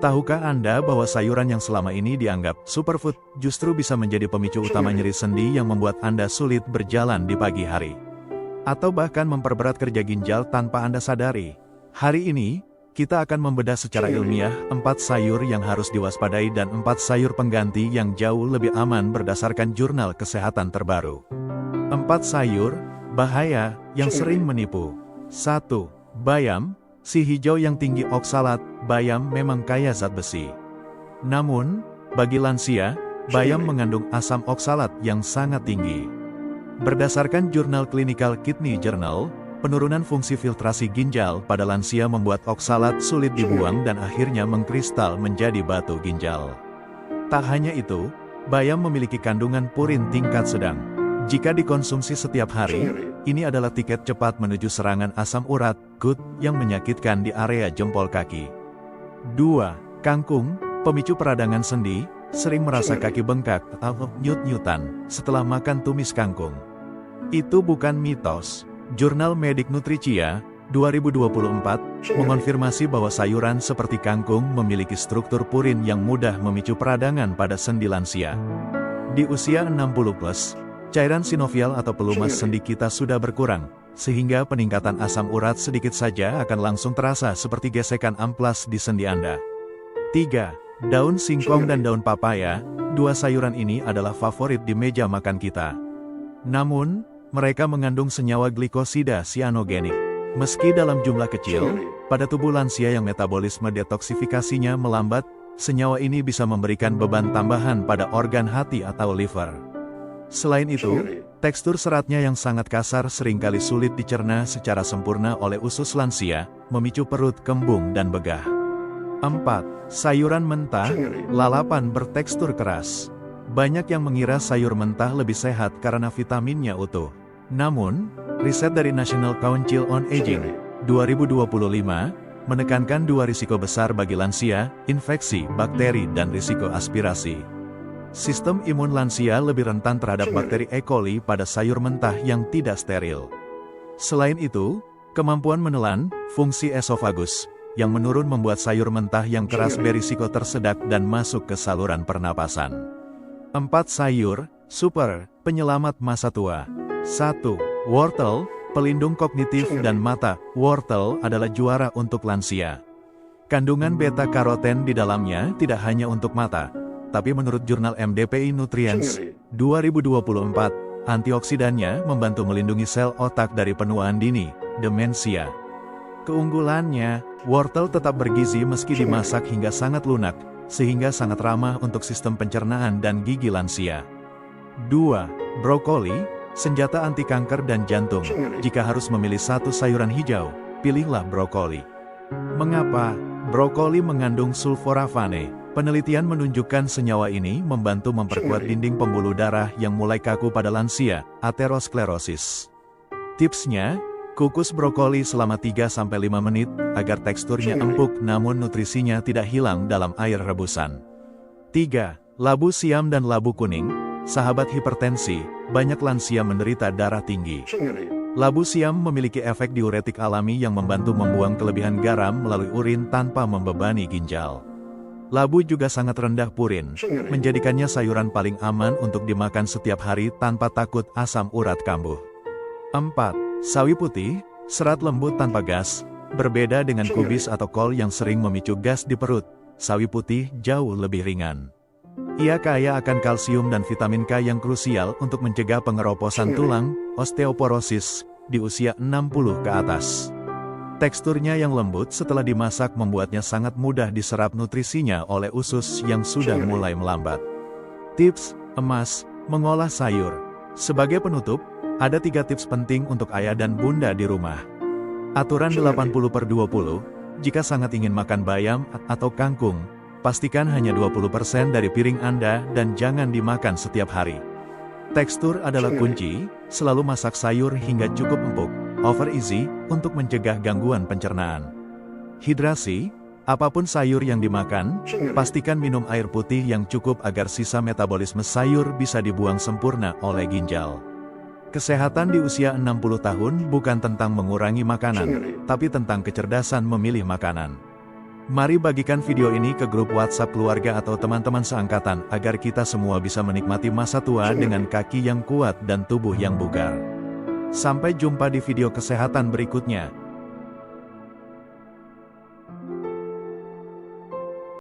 Tahukah Anda bahwa sayuran yang selama ini dianggap superfood justru bisa menjadi pemicu utama nyeri sendi yang membuat Anda sulit berjalan di pagi hari? Atau bahkan memperberat kerja ginjal tanpa Anda sadari? Hari ini, kita akan membedah secara ilmiah 4 sayur yang harus diwaspadai dan 4 sayur pengganti yang jauh lebih aman berdasarkan jurnal kesehatan terbaru. 4 sayur bahaya yang sering menipu. 1. Bayam. Si hijau yang tinggi oksalat, bayam memang kaya zat besi. Namun, bagi lansia, bayam mengandung asam oksalat yang sangat tinggi. Berdasarkan jurnal Clinical Kidney Journal, penurunan fungsi filtrasi ginjal pada lansia membuat oksalat sulit dibuang dan akhirnya mengkristal menjadi batu ginjal. Tak hanya itu, bayam memiliki kandungan purin tingkat sedang. Jika dikonsumsi setiap hari, ini adalah tiket cepat menuju serangan asam urat, GUT, yang menyakitkan di area jempol kaki. 2. Kangkung, pemicu peradangan sendi, sering merasa kaki bengkak atau nyut-nyutan setelah makan tumis kangkung. Itu bukan mitos. Jurnal Medik Nutricia, 2024, mengonfirmasi bahwa sayuran seperti kangkung memiliki struktur purin yang mudah memicu peradangan pada sendi lansia. Di usia 60+, cairan sinovial atau pelumas sendi kita sudah berkurang, sehingga peningkatan asam urat sedikit saja akan langsung terasa seperti gesekan amplas di sendi Anda. 3. Daun singkong dan daun papaya, 2 sayuran ini adalah favorit di meja makan kita. Namun, mereka mengandung senyawa glikosida sianogenik. Meski dalam jumlah kecil, pada tubuh lansia yang metabolisme detoksifikasinya melambat, senyawa ini bisa memberikan beban tambahan pada organ hati atau liver. Selain itu, tekstur seratnya yang sangat kasar seringkali sulit dicerna secara sempurna oleh usus lansia, memicu perut kembung dan begah. 4. Sayuran mentah, lalapan bertekstur keras. Banyak yang mengira sayur mentah lebih sehat karena vitaminnya utuh. Namun, riset dari National Council on Aging, 2025, menekankan 2 risiko besar bagi lansia, infeksi, bakteri, dan risiko aspirasi. Sistem imun lansia lebih rentan terhadap bakteri E. coli pada sayur mentah yang tidak steril. Selain itu, kemampuan menelan, fungsi esofagus, yang menurun membuat sayur mentah yang keras berisiko tersedak dan masuk ke saluran pernapasan. 4 sayur, super, penyelamat masa tua. 1. Wortel, pelindung kognitif dan mata. Wortel adalah juara untuk lansia. Kandungan beta-karoten di dalamnya tidak hanya untuk mata, tapi menurut jurnal MDPI Nutrients, 2024, antioksidannya membantu melindungi sel otak dari penuaan dini, demensia. Keunggulannya, wortel tetap bergizi meski dimasak hingga sangat lunak, sehingga sangat ramah untuk sistem pencernaan dan gigi lansia. 2. Brokoli, senjata anti kanker dan jantung. Jika harus memilih satu sayuran hijau, pilihlah brokoli. Mengapa? Brokoli mengandung sulforafane. Penelitian menunjukkan senyawa ini membantu memperkuat dinding pembuluh darah yang mulai kaku pada lansia, aterosklerosis. Tipsnya, kukus brokoli selama 3-5 menit, agar teksturnya empuk namun nutrisinya tidak hilang dalam air rebusan. 3. Labu siam dan labu kuning, sahabat hipertensi, banyak lansia menderita darah tinggi. Labu siam memiliki efek diuretik alami yang membantu membuang kelebihan garam melalui urin tanpa membebani ginjal. Labu juga sangat rendah purin, menjadikannya sayuran paling aman untuk dimakan setiap hari tanpa takut asam urat kambuh. 4. Sawi putih, serat lembut tanpa gas, berbeda dengan kubis atau kol yang sering memicu gas di perut, sawi putih jauh lebih ringan. Ia kaya akan kalsium dan vitamin K yang krusial untuk mencegah pengeroposan tulang, osteoporosis, di usia 60 ke atas. Teksturnya yang lembut setelah dimasak membuatnya sangat mudah diserap nutrisinya oleh usus yang sudah mulai melambat. Tips, emas, mengolah sayur. Sebagai penutup, ada 3 tips penting untuk ayah dan bunda di rumah. Aturan 80/20, jika sangat ingin makan bayam atau kangkung, pastikan hanya 20% dari piring Anda dan jangan dimakan setiap hari. Tekstur adalah kunci, selalu masak sayur hingga cukup empuk. Over easy, untuk mencegah gangguan pencernaan. Hidrasi, apapun sayur yang dimakan, pastikan minum air putih yang cukup agar sisa metabolisme sayur bisa dibuang sempurna oleh ginjal. Kesehatan di usia 60 tahun bukan tentang mengurangi makanan, tapi tentang kecerdasan memilih makanan. Mari bagikan video ini ke grup WhatsApp keluarga atau teman-teman seangkatan agar kita semua bisa menikmati masa tua dengan kaki yang kuat dan tubuh yang bugar. Sampai jumpa di video kesehatan berikutnya.